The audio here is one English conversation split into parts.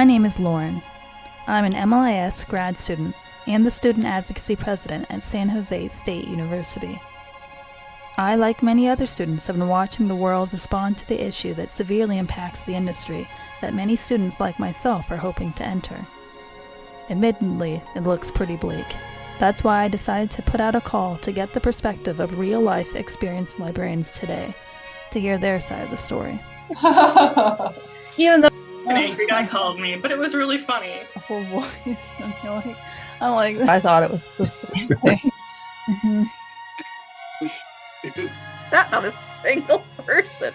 name is Lauren. I'm an MLIS grad student and the Student Advocacy President at San Jose State University. I, like many other students, have been watching the world respond to the issue that severely impacts the industry that many students like myself are hoping to enter. Admittedly, it looks pretty bleak. That's why I decided to put out a call to get the perspective of real-life experienced librarians today, to hear their side of the story. Even though an angry guy called me, but it was really funny. Awful voice. I'm like, I thought it was the same thing. Not a single person.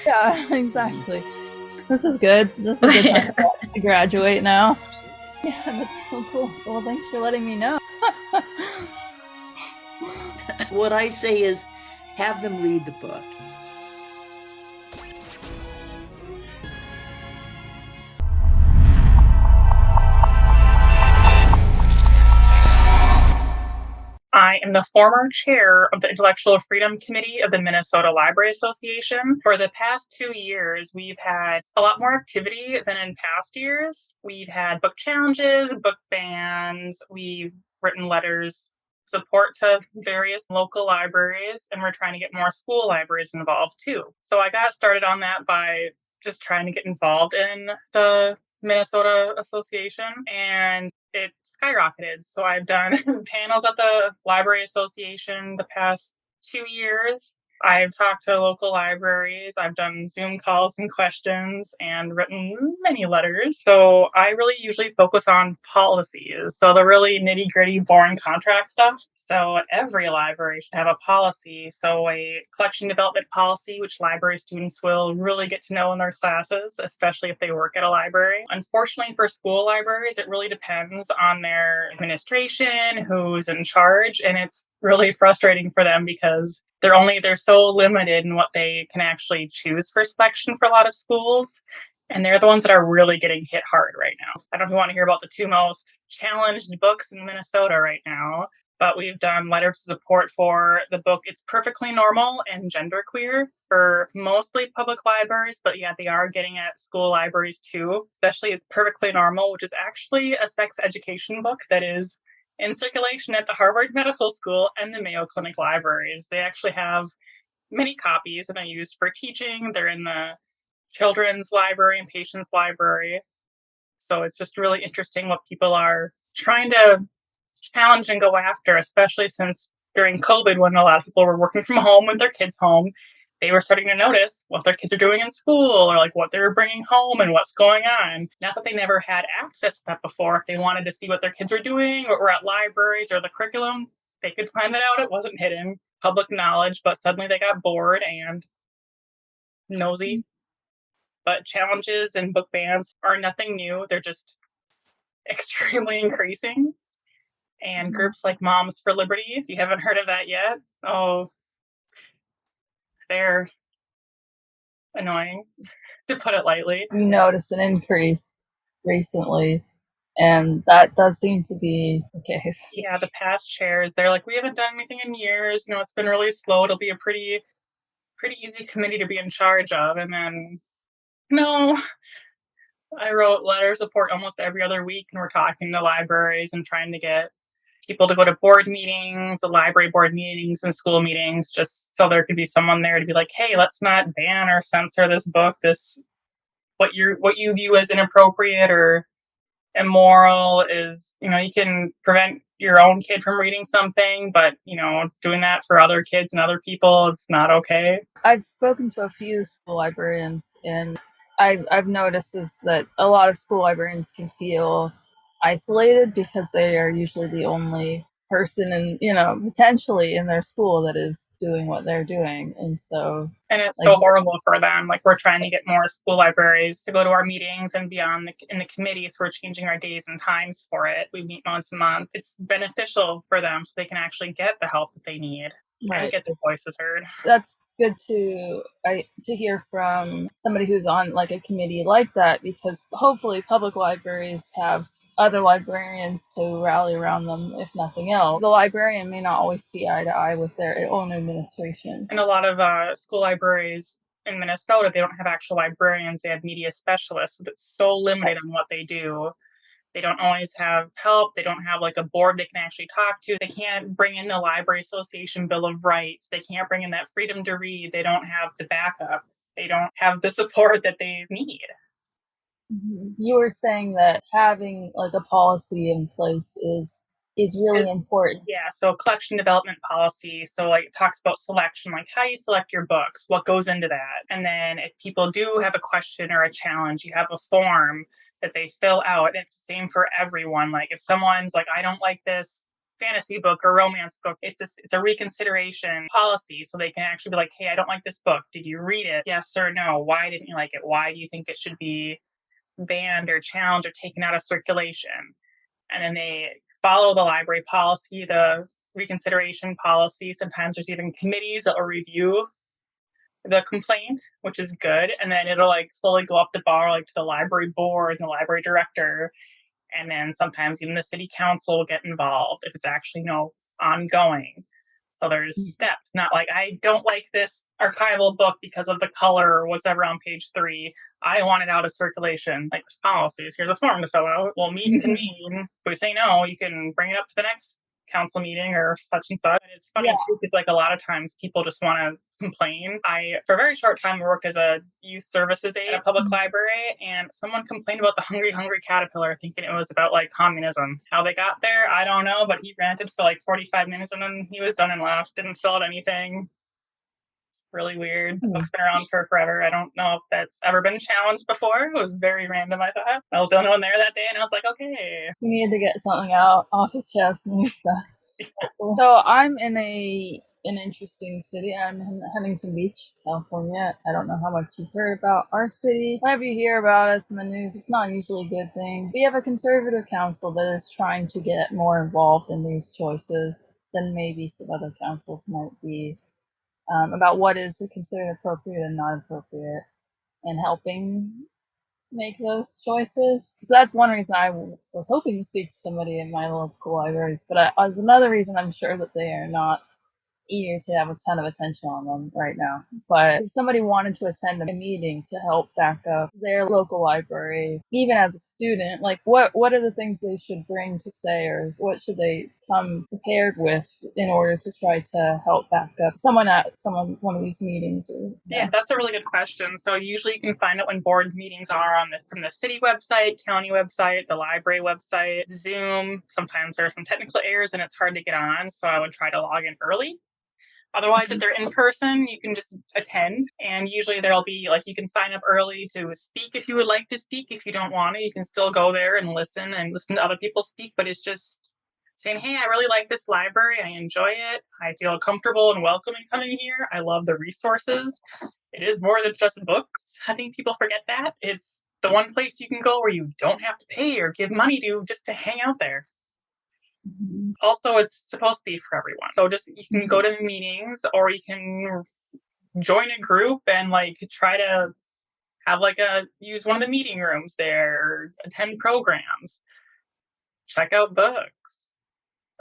Yeah, exactly. This is good. This is a good time to graduate now. Yeah, that's so cool. Well, thanks for letting me know. What I say is, have them read the book. I am the former chair of the Intellectual Freedom Committee of the Minnesota Library Association. For the past 2 years, we've had a lot more activity than in past years. We've had book challenges, book bans, we've written letters of support to various local libraries, and we're trying to get more school libraries involved too. So I got started on that by just trying to get involved in the Minnesota Association, and it skyrocketed. So I've done panels at the Library Association the past 2 years. I've talked to local libraries. I've done Zoom calls and questions and written many letters. So I really usually focus on policies. So the really nitty gritty, boring contract stuff. So every library should have a policy. So a collection development policy, which library students will really get to know in their classes, especially if they work at a library. Unfortunately for school libraries, it really depends on their administration, who's in charge. And it's really frustrating for them because they're so limited in what they can actually choose for selection for a lot of schools. And they're the ones that are really getting hit hard right now. I don't know if you want to hear about the 2 most challenged books in Minnesota right now, but we've done letters of support for the book It's Perfectly Normal and Genderqueer for mostly public libraries, but yeah, they are getting at school libraries too, especially It's Perfectly Normal, which is actually a sex education book that is in circulation at the Harvard Medical School and the Mayo Clinic libraries. They actually have many copies and are used for teaching. They're in the children's library and patient's library. So it's just really interesting what people are trying to challenge and go after, especially since during COVID, when a lot of people were working from home with their kids home, they were starting to notice what their kids are doing in school or like what they're bringing home and what's going on. Not that they never had access to that before. If they wanted to see what their kids were doing or were at libraries or the curriculum, they could find that out. It wasn't hidden, public knowledge, but suddenly they got bored and nosy. But challenges and book bans are nothing new. They're just extremely increasing. And groups like Moms for Liberty, if you haven't heard of that yet, they're annoying, to put it lightly. We noticed an increase recently, and that does seem to be the case. Yeah, the past chairs, they're like, we haven't done anything in years. It's been really slow. It'll be a pretty easy committee to be in charge of. And then, no, I wrote letters of support almost every other week, and we're talking to libraries and trying to get people to go to board meetings, the library board meetings and school meetings, just so there could be someone there to be like, hey, let's not ban or censor this book, what you view as inappropriate or immoral is, you can prevent your own kid from reading something, but doing that for other kids and other people is not okay. I've spoken to a few school librarians, and I've noticed is that a lot of school librarians can feel isolated because they are usually the only person in potentially in their school that is doing what they're doing. And it's so horrible for them. Like, we're trying to get more school libraries to go to our meetings and be in the committee, so we're changing our days and times for it. We meet once a month. It's beneficial for them so they can actually get the help that they need and get their voices heard. That's good to hear from somebody who's on like a committee like that, because hopefully public libraries have other librarians to rally around them, if nothing else. The librarian may not always see eye to eye with their own administration. And a lot of school libraries in Minnesota, they don't have actual librarians, they have media specialists, but it's so limited on what they do. They don't always have help. They don't have like a board they can actually talk to. They can't bring in the Library Association Bill of Rights. They can't bring in that freedom to read. They don't have the backup. They don't have the support that they need. You were saying that having like a policy in place is really important. Yeah, so collection development policy. So like it talks about selection, like how you select your books, what goes into that. And then if people do have a question or a challenge, you have a form that they fill out. And it's the same for everyone. Like if someone's like, I don't like this fantasy book or romance book, it's a reconsideration policy. So they can actually be like, hey, I don't like this book. Did you read it? Yes or no? Why didn't you like it? Why do you think it should be banned or challenged or taken out of circulation? And then they follow the library policy, the reconsideration policy. Sometimes there's even committees that will review the complaint, which is good. And then it'll like slowly go up the bar, like to the library board and the library director. And then sometimes even the city council will get involved if it's actually ongoing. So there's steps, not like, I don't like this archival book because of the color or whatever on page 3. I want it out of circulation. Like, there's policies. Here's a form to fill out. We'll meet and convene. If we say no, you can bring it up to the next council meeting or such and such. And it's funny too, because like a lot of times people just want to complain. I, for a very short time, worked as a youth services aide at a public library, and someone complained about the Hungry Hungry Caterpillar, thinking it was about like communism. How they got there, I don't know, but he ranted for like 45 minutes and then he was done and left. Didn't fill out anything. It's really weird. The book's been around for forever. I don't know if that's ever been challenged before. It was very random, I thought. I was the only one there that day, and I was like, okay. He needed to get something out off his chest and stuff. So I'm in an interesting city. I'm in Huntington Beach, California. I don't know how much you've heard about our city. Whenever you hear about us in the news, it's not usually a good thing. We have a conservative council that is trying to get more involved in these choices than maybe some other councils might be, about what is considered appropriate and not appropriate, and helping make those choices. So that's one reason I was hoping to speak to somebody in my local libraries, but there's another reason I'm sure that they are not eager to have a ton of attention on them right now. But if somebody wanted to attend a meeting to help back up their local library, even as a student, like what are the things they should bring to say, or what should they come prepared with in order to try to help back up someone at one of these meetings? Yeah, that's a really good question. So usually you can find out when board meetings are from the city website, county website, the library website, Zoom. Sometimes there are some technical errors and it's hard to get on, so I would try to log in early. Otherwise, if they're in person, you can just attend. And usually there'll be like, you can sign up early to speak if you would like to speak. If you don't want to, you can still go there and listen to other people speak. But it's just saying, hey, I really like this library. I enjoy it. I feel comfortable and welcome in coming here. I love the resources. It is more than just books. I think people forget that. It's the one place you can go where you don't have to pay or give money to just to hang out there. Also, it's supposed to be for everyone. So just you can go to the meetings, or you can join a group and like try to have like use one of the meeting rooms there, or attend programs, check out books.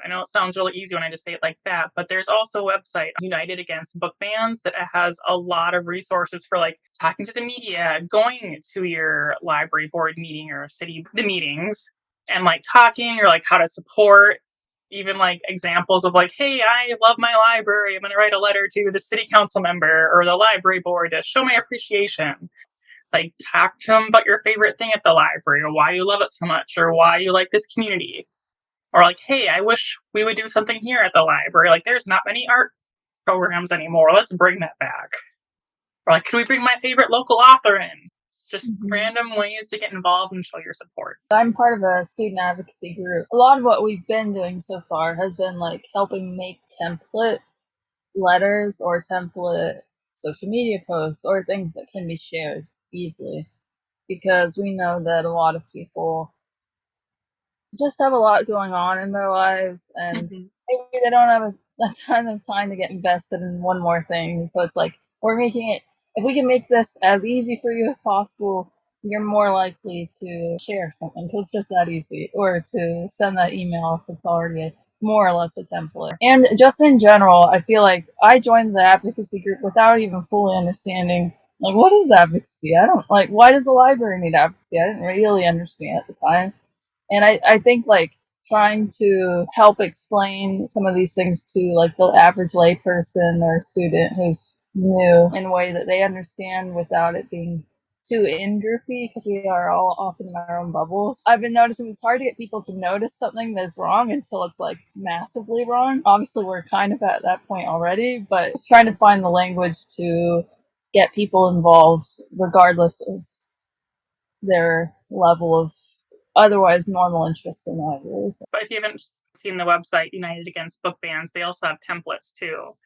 I know it sounds really easy when I just say it like that, but there's also a website, United Against Book Bans, that has a lot of resources for like talking to the media, going to your library board meeting or the meetings, and like talking, or like how to support. Even like examples of like, hey, I love my library. I'm going to write a letter to the city council member or the library board to show my appreciation. Like, talk to them about your favorite thing at the library, or why you love it so much, or why you like this community. Or like, hey, I wish we would do something here at the library. Like, there's not many art programs anymore. Let's bring that back. Or like, can we bring my favorite local author in? It's just random ways to get involved and show your support. I'm part of a student advocacy group. A lot of what we've been doing so far has been like helping make template letters or template social media posts or things that can be shared easily, because we know that a lot of people just have a lot going on in their lives, and maybe they don't have a ton of time to get invested in one more thing. So it's like, we're making it, if we can make this as easy for you as possible, you're more likely to share something because it's just that easy, or to send that email if it's already more or less a template. And just in general, I feel like I joined the advocacy group without even fully understanding Like, what is advocacy? I don't like. Why does the library need advocacy? I didn't really understand at the time, and I think like trying to help explain some of these things to like the average layperson or student who's new in a way that they understand without it being too in groupy, because we are all often in our own bubbles. I've been noticing it's hard to get people to notice something that's wrong until it's like massively wrong. Obviously, we're kind of at that point already, but just trying to find the language to get people involved regardless of their level of otherwise normal interest in libraries. But if you haven't seen the website United Against Book Bans, they also have templates too.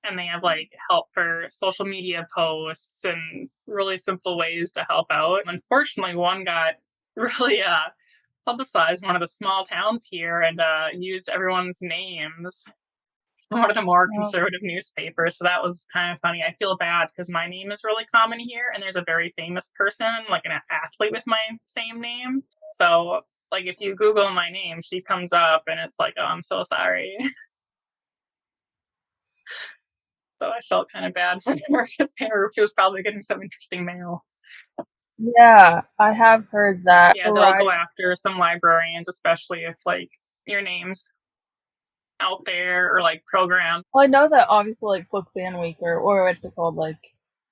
And they have like help for social media posts and really simple ways to help out. Unfortunately, one got really publicized in one of the small towns here and used everyone's names from one of the more conservative newspapers. So that was kind of funny. I feel bad because my name is really common here, and there's a very famous person, like an athlete with my same name. So like if you Google my name, she comes up and it's like, oh, I'm so sorry. So I felt kind of bad for her because she was probably getting some interesting mail. Yeah, I have heard that. Yeah, they'll go after some librarians, especially if like your name's out there or like program. Well, I know that obviously like Book Ban Week or what's it called, like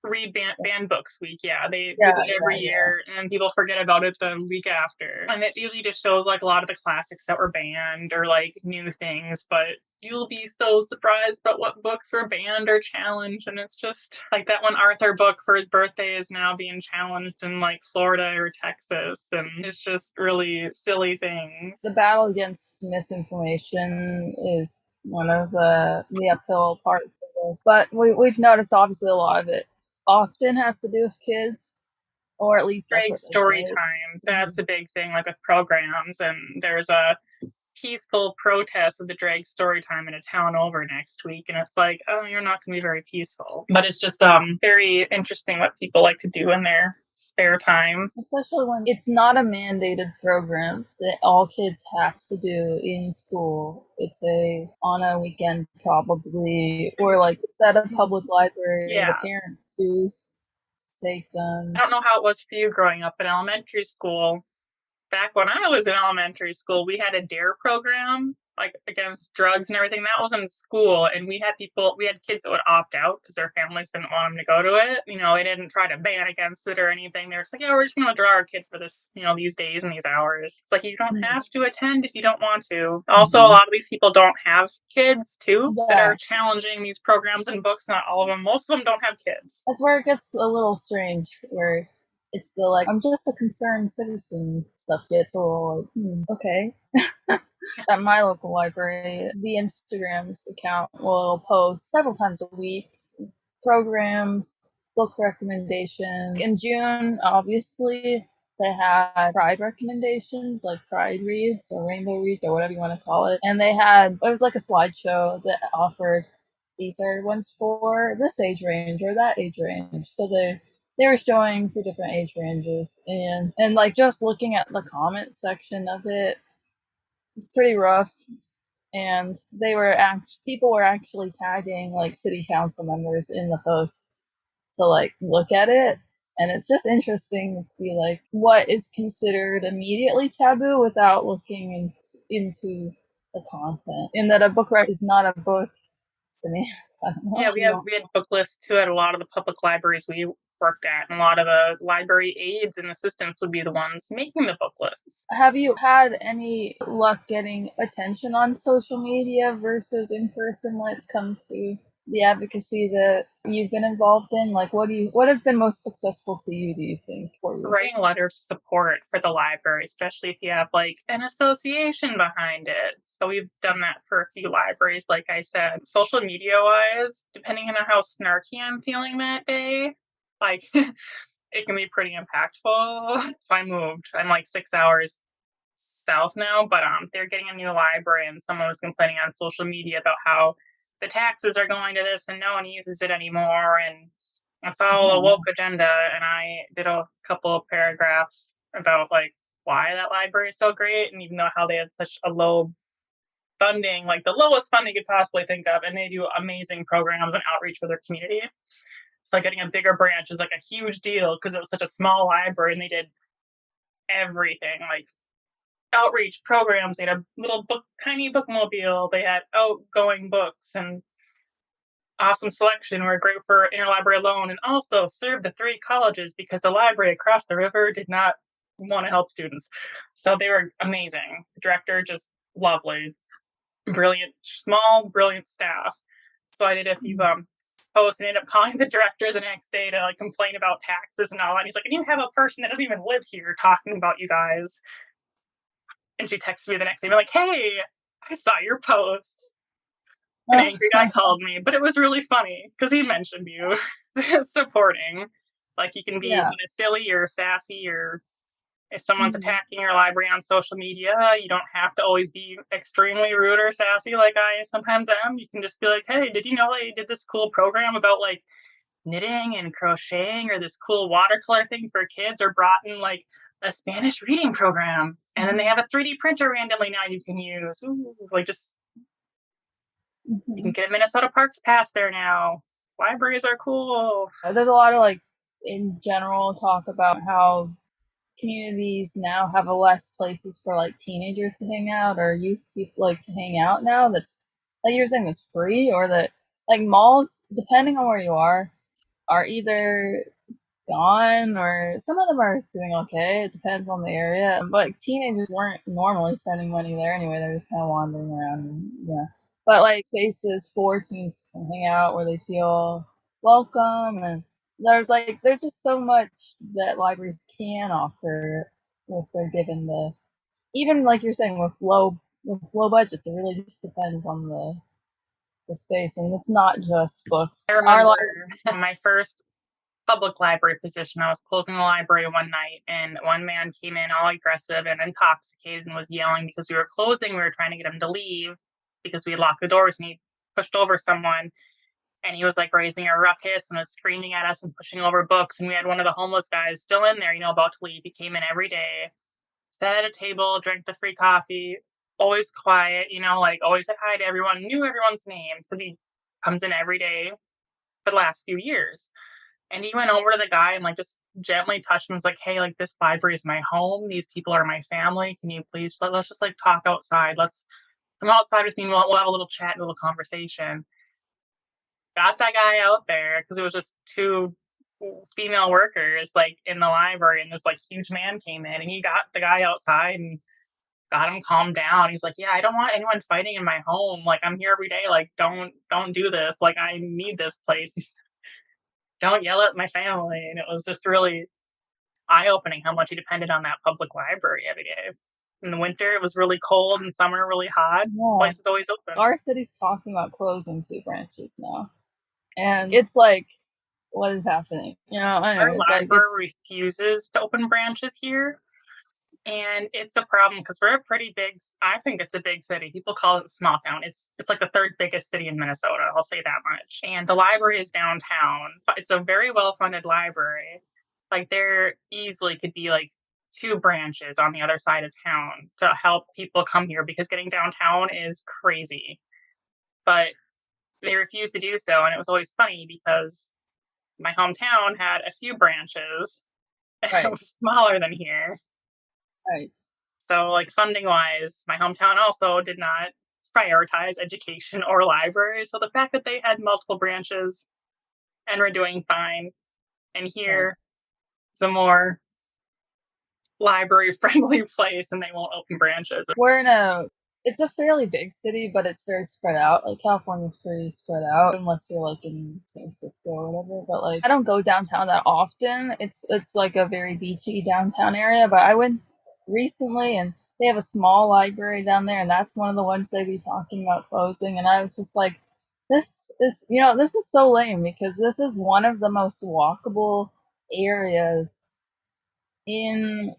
Read ban books week. Yeah, they yeah, do it every year, and people forget about it the week after. And it usually just shows like a lot of the classics that were banned or like new things. But you'll be so surprised about what books were banned or challenged. And it's just like that one Arthur book for his birthday is now being challenged in like Florida or Texas, and it's just really silly things. The battle against misinformation is one of the uphill parts of this, but we've noticed obviously a lot of it often has to do with kids, or at least that's Drake what they story say. time. That's a big thing, like with programs. And there's a peaceful protest with the drag story time in a town over next week, and it's like, oh, you're not going to be very peaceful. But it's just very interesting what people like to do in their spare time, especially when it's not a mandated program that all kids have to do in school. It's on a weekend probably, or like it's at a public library. Yeah. The parents choose to take them. I don't know how it was for you growing up in elementary school. Back when I was in elementary school, we had a DARE program, like against drugs and everything. That was in school, and we had kids that would opt out because their families didn't want them to go to it. They didn't try to ban against it or anything. They were just like, yeah, we're just going to draw our kid for this, these days and these hours. It's like, you don't have to attend if you don't want to. Also, a lot of these people don't have kids too that are challenging these programs and books. Not all of them. Most of them don't have kids. That's where it gets a little strange, where it's the like, I'm just a concerned citizen stuff gets a little like, okay. At my local library, the Instagram account will post several times a week programs, book recommendations. In June, obviously, they had Pride recommendations, like Pride Reads or Rainbow Reads or whatever you want to call it. And it was like a slideshow that offered these are ones for this age range or that age range. So they were showing for different age ranges, and like just looking at the comment section of it, it's pretty rough. And people were actually tagging like city council members in the post to like look at it, and it's just interesting to be like what is considered immediately taboo without looking into the content, and that a book is not a book to me. Yeah, we had book lists too at a lot of the public libraries we worked at, and a lot of the library aides and assistants would be the ones making the book lists. Have you had any luck getting attention on social media versus in person when it's come to the advocacy that you've been involved in? Like, what has been most successful to you, do you think, for you? Writing letters of support for the library, especially if you have like an association behind it. So we've done that for a few libraries, like I said. Social media wise, depending on how snarky I'm feeling that day, like it can be pretty impactful. So I moved. I'm like 6 hours south now, but they're getting a new library, and someone was complaining on social media about how the taxes are going to this and no one uses it anymore, and it's all a woke agenda. And I did a couple of paragraphs about like why that library is so great, and even though how they had such a low funding, like the lowest funding you could possibly think of, and they do amazing programs and outreach for their community. So like getting a bigger branch is like a huge deal because it was such a small library and they did everything like outreach programs. They had a little book, tiny bookmobile. They had outgoing books and awesome selection. Were great for interlibrary loan and also served the 3 colleges because the library across the river did not want to help students. So they were amazing. The director just lovely, brilliant, small, brilliant staff. So I did a few posts and ended up calling the director the next day to like complain about taxes and all that. And he's like, and you have a person that doesn't even live here talking about you guys. And she texted me the next day, like, hey, I saw your posts. An angry guy called me, but it was really funny because he mentioned you supporting. Like, you can be Yeah. silly or sassy, or if someone's attacking your library on social media, you don't have to always be extremely rude or sassy like I sometimes am. You can just be like, hey, did you know they did this cool program about like knitting and crocheting, or this cool watercolor thing for kids, or brought in like a Spanish reading program, and then they have a 3D printer randomly now you can use. Ooh, like just you can get a Minnesota Parks Pass there now. Libraries are cool. There's a lot of like in general talk about how communities now have a less places for like teenagers to hang out or youth people like to hang out now. That's like you're saying that's free, or that like malls, depending on where you are either gone or some of them are doing okay. It depends on the area. But like, teenagers weren't normally spending money there anyway. They're just kind of wandering around. And, yeah. But like spaces for teens to hang out where they feel welcome, and there's just so much that libraries can offer if they're given the, even like you're saying with low budgets. It really just depends on the space, and it's not just books. I remember my first public library position. I was closing the library one night, and one man came in all aggressive and intoxicated and was yelling because we were closing. We were trying to get him to leave because we had locked the doors, and he pushed over someone. And he was like raising a ruckus and was screaming at us and pushing over books. And we had one of the homeless guys still in there, about to leave. He came in every day, sat at a table, drank the free coffee, always quiet, like always said hi to everyone, knew everyone's name because he comes in every day for the last few years. And he went over to the guy and like just gently touched him. Was like, hey, like this library is my home. These people are my family. Can you please let's just like talk outside. Let's come outside with me. And we'll have a little chat, a little conversation. Got that guy out there because it was just 2 female workers like in the library, and this like huge man came in, and he got the guy outside and got him calmed down. He's like, yeah, I don't want anyone fighting in my home. Like, I'm here every day. Like, don't do this. Like, I need this place. Don't yell at my family. And it was just really eye-opening how much he depended on that public library every day. In the winter, it was really cold, and summer really hot. This place is always open. Our city's talking about closing 2 branches now. And it's like, what is happening? Our library refuses to open branches here. And it's a problem because we're a pretty big, I think it's a big city. People call it a small town. It's like the 3rd biggest city in Minnesota. I'll say that much. And the library is downtown. But it's a very well-funded library. Like, there easily could be like 2 branches on the other side of town to help people come here because getting downtown is crazy. But they refused to do so. And it was always funny because my hometown had a few branches. Right. It was smaller than here. Right. So, like, funding-wise, my hometown also did not prioritize education or libraries. So the fact that they had multiple branches and were doing fine, and here it's a more library-friendly place, and they won't open branches. It's a fairly big city, but it's very spread out. Like, California's pretty spread out, unless you're like in San Francisco or whatever. But like, I don't go downtown that often. It's like a very beachy downtown area. But I went recently, and they have a small library down there, and that's one of the ones they'd be talking about closing. And I was just like, this is so lame, because this is one of the most walkable areas in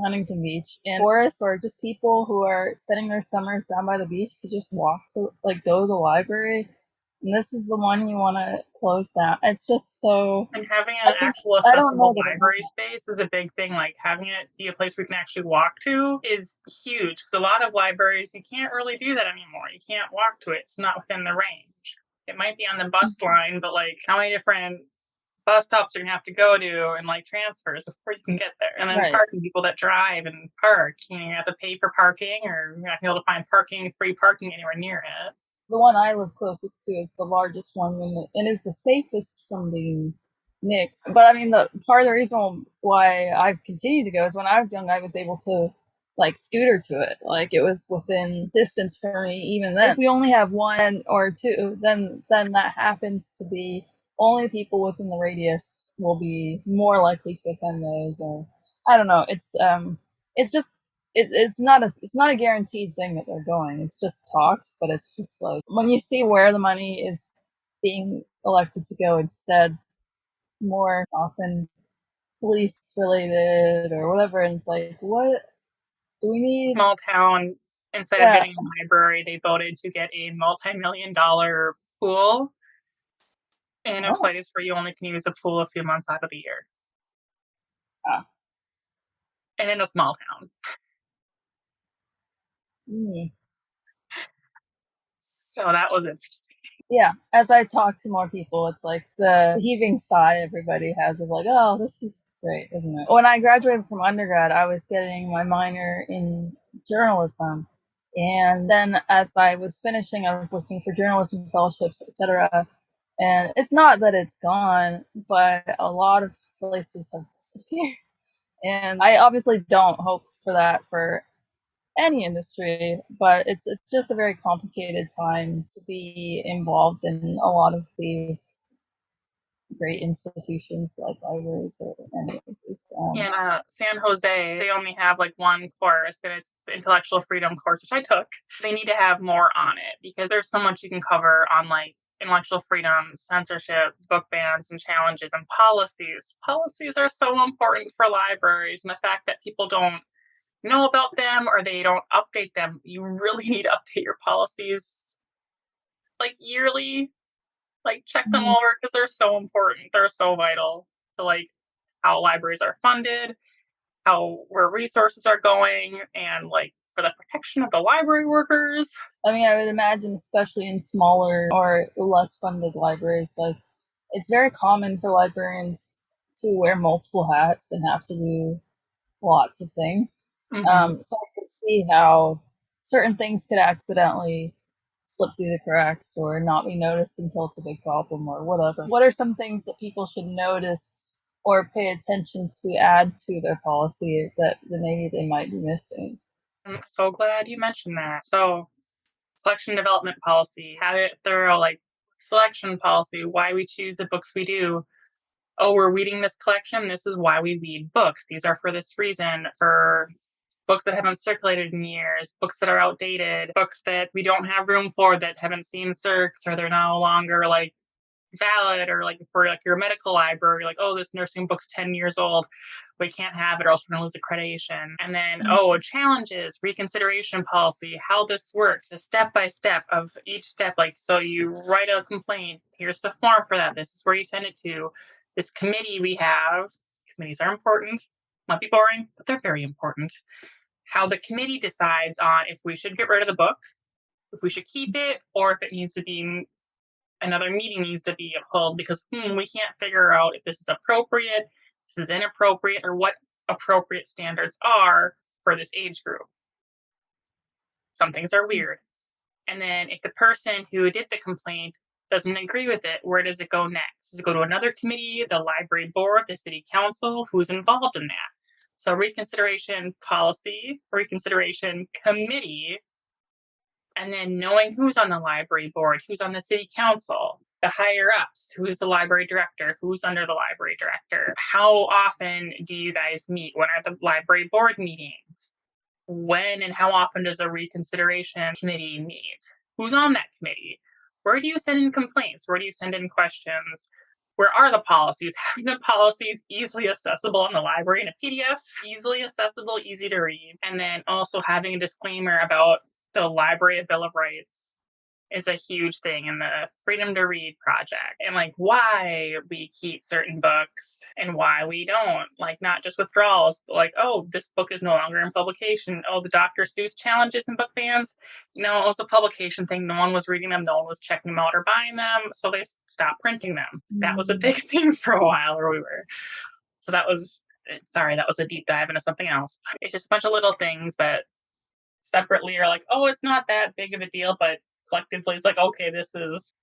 Huntington Beach, and tourists or just people who are spending their summers down by the beach could just walk to, like, go to the library. And this is the one you want to close down. It's just so. And having an actual accessible library space is a big thing. Like, having it be a place we can actually walk to is huge, because a lot of libraries, you can't really do that anymore. You can't walk to it. It's not within the range. It might be on the bus line, but like, how many different bus stops you're gonna have to go to and like transfers before you can get there. And then Right. parking, people that drive and park, you have to pay for parking, or you're not gonna be able to find free parking anywhere near it. The one I live closest to is the largest one and is the safest from the Knicks. But I mean, the part of the reason why I've continued to go is when I was young, I was able to like scooter to it. Like it was within distance for me even then. If we only have one or two, then that happens to be only people within the radius will be more likely to attend those. Or I don't know. It's just it's not a guaranteed thing that they're going. It's just talks, but it's just like when you see where the money is being elected to go instead, more often police related or whatever, and it's like, what do we need? Small town, instead of Yeah. getting a library, they voted to get a multi-million-dollar pool. And a place where you only can use the pool a few months out of the year. Ah. And in a small town. Mm. So that was interesting. Yeah, as I talk to more people, it's like the heaving sigh everybody has of like, oh, this is great, isn't it? When I graduated from undergrad, I was getting my minor in journalism. And then as I was finishing, I was looking for journalism fellowships, etc. And it's not that it's gone, but a lot of places have disappeared. And I obviously don't hope for that for any industry, but it's just a very complicated time to be involved in a lot of these great institutions like libraries or any of these. In San Jose, they only have like one course, and it's the intellectual freedom course, which I took. They need to have more on it because there's so much you can cover on like intellectual freedom, censorship, book bans and challenges, and policies. Policies are so important for libraries, and the fact that people don't know about them or they don't update them, you really need to update your policies like yearly. Like check them over because they're so important. They're so vital to like how libraries are funded, how where resources are going, and like for the protection of the library workers. I mean, I would imagine, especially in smaller or less funded libraries, like it's very common for librarians to wear multiple hats and have to do lots of things. So I can see how certain things could accidentally slip through the cracks or not be noticed until it's a big problem or whatever. What are some things that people should notice or pay attention to add to their policy that maybe they might be missing? I'm so glad you mentioned that. So selection development policy, have it thorough, like selection policy, why we choose the books we do. Oh, we're reading this collection. This is why we read books. These are for this reason, for books that haven't circulated in years, books that are outdated, books that we don't have room for that haven't seen circs or they're no longer like valid, or like for like your medical library, like, oh, this nursing book's 10 years old. We can't have it or else we're going to lose accreditation. And then, challenges, reconsideration policy, how this works, a step by step of each step. Like, so you write a complaint. Here's the form for that. This is where you send it to. This committee we have. Committees are important. Might be boring, but they're very important. How the committee decides on if we should get rid of the book, if we should keep it, or if it needs to be another meeting needs to be held because we can't figure out if this is appropriate, this is inappropriate, or what appropriate standards are for this age group. Some things are weird. And then if the person who did the complaint doesn't agree with it, where does it go next? Does it go to another committee, the library board, the city council? Who's involved in that? So reconsideration policy, reconsideration committee, and then knowing who's on the library board, who's on the city council, the higher ups, who's the library director, who's under the library director. How often do you guys meet? When are the library board meetings? When and how often does a reconsideration committee meet? Who's on that committee? Where do you send in complaints? Where do you send in questions? Where are the policies? Having the policies easily accessible in the library in a PDF, easily accessible, easy to read. And then also having a disclaimer about the library Bill of Rights. is a huge thing in the Freedom to Read project, and like why we keep certain books and why we don't. Like not just withdrawals, but like, oh, this book is no longer in publication. Oh, the Dr. Seuss challenges and book bans. No, it was a publication thing. No one was reading them. No one was checking them out or buying them. So they stopped printing them. That was a big thing for a while where we were. So that was, sorry, that was a deep dive into something else. It's just a bunch of little things that separately are like, oh, it's not that big of a deal, but collectively it's like, okay, this is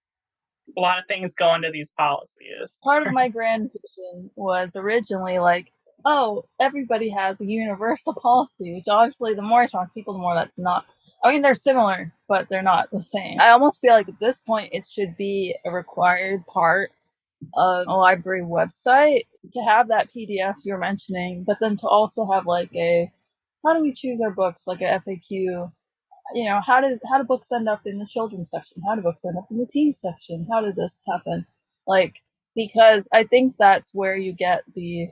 a lot of things go into these policies. Part of my grand vision was originally like, oh, everybody has a universal policy, which obviously the more I talk to people, the more that's not. I mean, they're similar, but they're not the same. I almost feel like at this point it should be a required part of a library website to have that PDF you're mentioning, but then to also have like a how do we choose our books, like a FAQ. You know, how do books end up in the children's section? How do books end up in the teen section? How did this happen? Like, because I think that's where you get the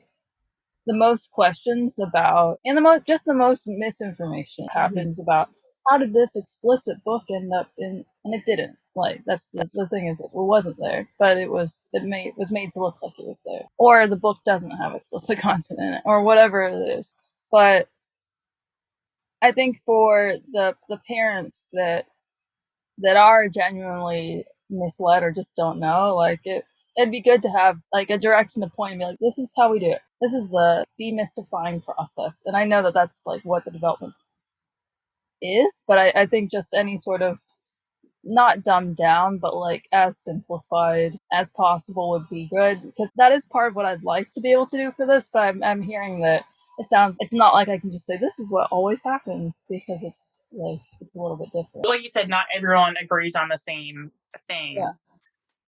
most questions about, and the most misinformation happens about how did this explicit book end up in, and it didn't. Like that's the thing is it wasn't there, but it was made to look like it was there, or the book doesn't have explicit content in it, or whatever it is. But I think for the parents that are genuinely misled or just don't know, like it'd be good to have like a direction to point and be like, this is how we do it. This is the demystifying process. And I know that that's like what the development is, but I think just any sort of not dumbed down, but like as simplified as possible would be good, because that is part of what I'd like to be able to do for this. But I'm hearing that it's not like I can just say this is what always happens, because it's a little bit different. Like you said, not everyone agrees on the same thing. Yeah.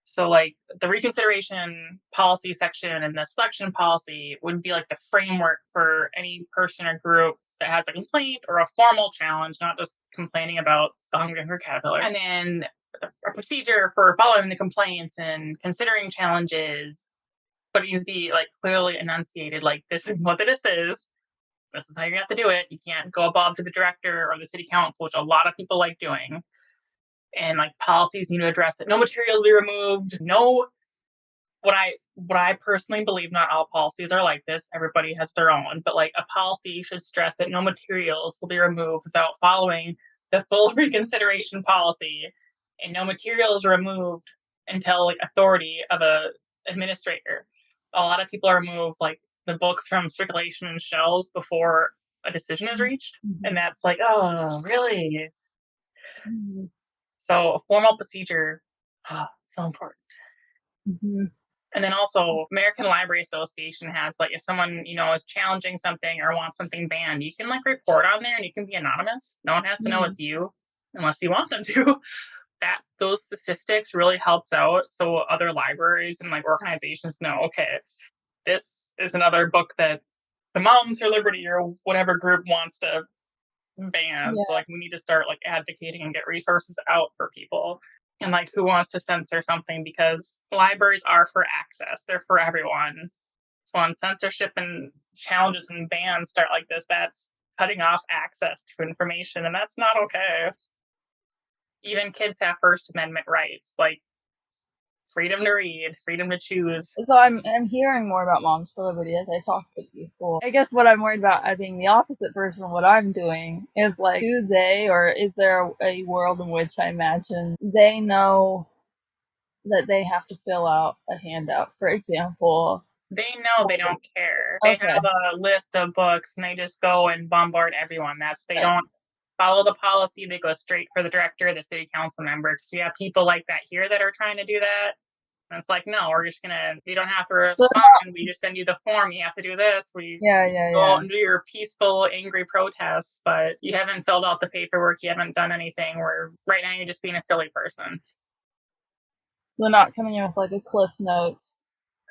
So like the reconsideration policy section and the selection policy would be like the framework for any person or group that has a complaint or a formal challenge, not just complaining about the Hungry Caterpillar. And then a procedure for following the complaints and considering challenges, but it needs to be like clearly enunciated, like this is what this is. This is how you have to do it. You can't go above to the director or the city council, which a lot of people like doing. And like policies need to address it. No materials be removed. No, what I personally believe, not all policies are like this. Everybody has their own, but like a policy should stress that no materials will be removed without following the full reconsideration policy, and no materials removed until like authority of a administrator. A lot of people remove like the books from circulation and shelves before a decision is reached, and that's like, oh, really? Mm-hmm. So a formal procedure, so important. Mm-hmm. And then also American Library Association has like, if someone, is challenging something or wants something banned, you can like report on there and you can be anonymous. No one has to know it's you unless you want them to. Those statistics really helps out. So other libraries and like organizations know, okay, this is another book that the Moms for Liberty or whatever group wants to ban. Yeah. So like we need to start like advocating and get resources out for people. And like who wants to censor something, because libraries are for access. They're for everyone. So when censorship and challenges and bans start like this, that's cutting off access to information, and that's not okay. Even kids have First Amendment rights, like freedom to read, freedom to choose. So I'm hearing more about Moms for Liberty as I talk to people. I guess what I'm worried about, I think the opposite version of what I'm doing is like, do they, or is there a world in which I imagine they know that they have to fill out a handout, for example? They know they don't care. They have a list of books and they just go and bombard everyone. They don't follow the policy. They go straight for the director, the city council member, because we have people like that here that are trying to do that. And it's like, no, you don't have to respond. We just send you the form. You have to do this. Go out and do your peaceful, angry protests, but you haven't filled out the paperwork. You haven't done anything. Right now you're just being a silly person. So not coming in with like a Cliff Notes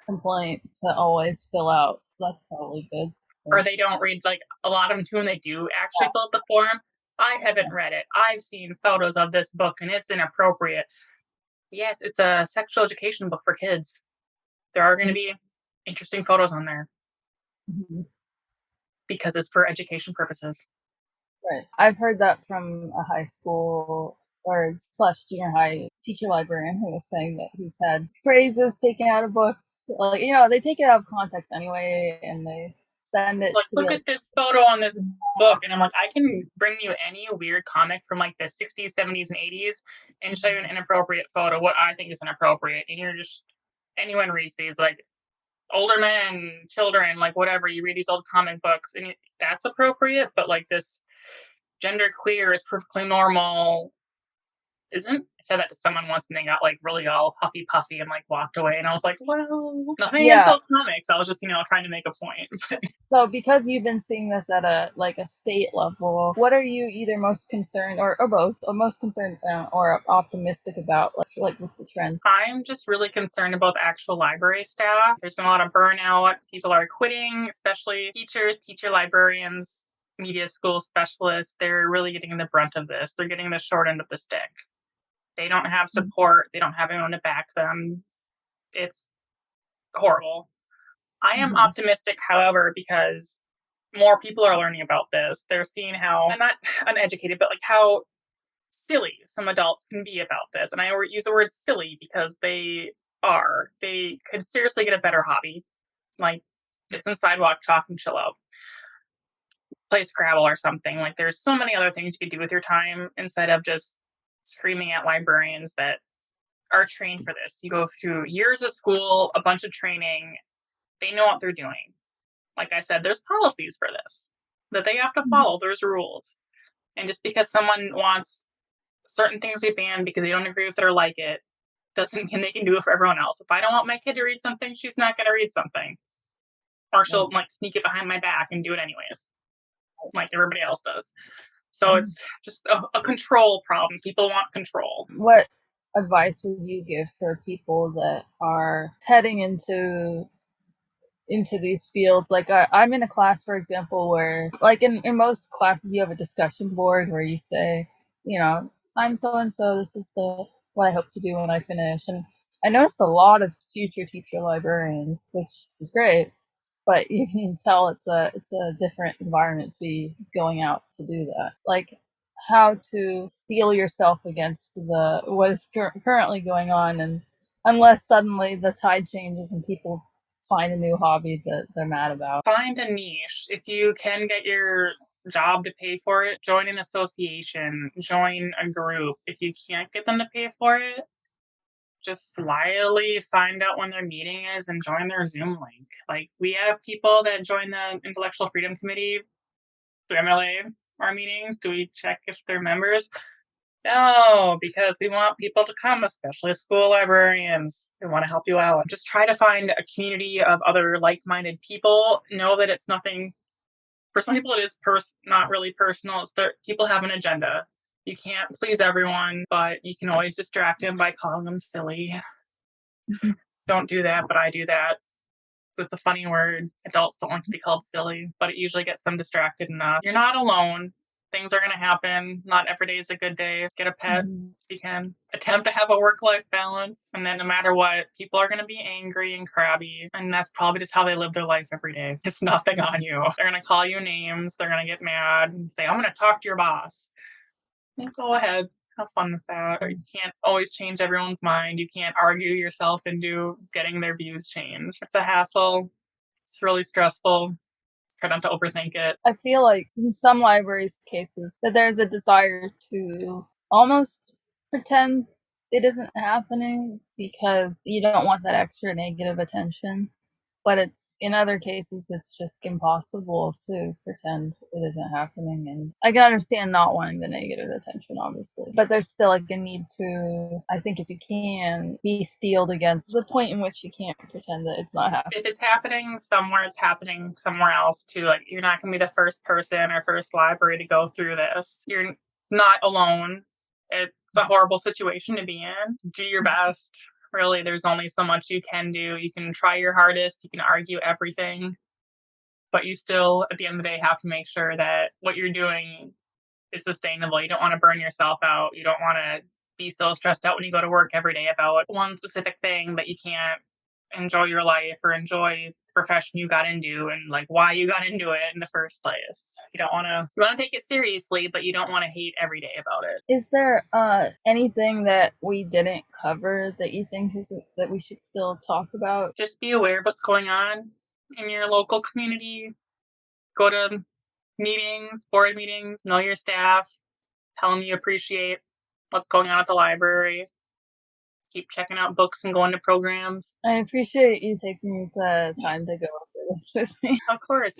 complaint to always fill out. That's probably good. Or they don't read, like a lot of them too, and they do actually fill out the form. I haven't read it. I've seen photos of this book and it's inappropriate. Yes, it's a sexual education book for kids. There are going to be interesting photos on there because it's for education purposes. Right. I've heard that from a high school or slash junior high teacher librarian who was saying that he's had phrases taken out of books. Like, they take it out of context anyway, and they send it Like, to look be at this photo on this book, and I'm like, I can bring you any weird comic from like the 60s, 70s, and 80s and show you an inappropriate photo, what I think is inappropriate, and you're just, anyone reads these, like older men, children, like whatever, you read these old comic books and that's appropriate, but like this gender queer is perfectly normal isn't. I said that to someone once and they got like really all huffy puffy and like walked away, and I was like, well, nothing against those comics, I was just trying to make a point. So because you've been seeing this at a state level, what are you either most concerned or both, or most concerned or optimistic about, like with the trends? I'm just really concerned about the actual library staff. There's been a lot of burnout. People are quitting, especially teachers, teacher librarians, media school specialists. They're really getting the brunt of this. They're getting the short end of the stick. They don't have support. They don't have anyone to back them. It's horrible. I am optimistic, however, because more people are learning about this. They're seeing how, I'm not uneducated, but like how silly some adults can be about this. And I use the word silly because they are. They could seriously get a better hobby, like get some sidewalk chalk and chill out, play Scrabble or something. Like there's so many other things you could do with your time instead of just screaming at librarians that are trained for this. You go through years of school, a bunch of training. They know what they're doing. Like I said, there's policies for this that they have to follow. There's rules. And just because someone wants certain things to be banned because they don't agree with it or like it, doesn't mean they can do it for everyone else. If I don't want my kid to read something, she's not going to read something. Or she'll like sneak it behind my back and do it anyways, like everybody else does. So it's just a control problem. People want control. What advice would you give for people that are heading into these fields? Like I'm in a class, for example, where like in most classes you have a discussion board where you say, I'm so and so, this is what I hope to do when I finish. And I noticed a lot of future teacher librarians, which is great, but you can tell it's a different environment to be going out to do that. Like how to steel yourself against what is currently going on, and unless suddenly the tide changes and people find a new hobby that they're mad about. Find a niche. If you can get your job to pay for it, join an association, join a group. If you can't get them to pay for it, just slyly find out when their meeting is and join their Zoom link. Like we have people that join the Intellectual Freedom Committee through MLA, our meetings. Do we check if they're members? No, because we want people to come, especially school librarians. We want to help you out. Just try to find a community of other like-minded people. Know that it's nothing. For some people, it is not really personal. It's people have an agenda. You can't please everyone, but you can always distract them by calling them silly. Don't do that, but I do that. So it's a funny word. Adults don't like to be called silly, but it usually gets them distracted enough. You're not alone. Things are going to happen. Not every day is a good day. Get a pet if you can. Attempt to have a work-life balance. And then no matter what, people are going to be angry and crabby. And that's probably just how they live their life every day. It's nothing on you. They're going to call you names. They're going to get mad and say, I'm going to talk to your boss. And go ahead. Have fun with that. Or you can't always change everyone's mind. You can't argue yourself into getting their views changed. It's a hassle. It's really stressful. Try not to overthink it. I feel like in some libraries' cases that there's a desire to almost pretend it isn't happening because you don't want that extra negative attention. But it's in other cases, it's just impossible to pretend it isn't happening. And I can understand not wanting the negative attention, obviously, but there's still like a need to, I think, if you can, be steeled against the point in which you can't pretend that it's not happening. If it's happening somewhere, it's happening somewhere else too. Like you're not going to be the first person or first library to go through this. You're not alone. It's a horrible situation to be in. Do your best. Really, there's only so much you can do. You can try your hardest. You can argue everything. But you still, at the end of the day, have to make sure that what you're doing is sustainable. You don't want to burn yourself out. You don't want to be so stressed out when you go to work every day about one specific thing that you can't enjoy your life or enjoy the profession you got into and like why you got into it in the first place. You want to take it seriously, but you don't want to hate every day about it. Is there anything that we didn't cover that you think that we should still talk about? Just be aware of what's going on in your local community. Go to meetings, board meetings, know your staff, tell them you appreciate what's going on at the library. Keep checking out books and going to programs. I appreciate you taking the time to go over this with me. Of course.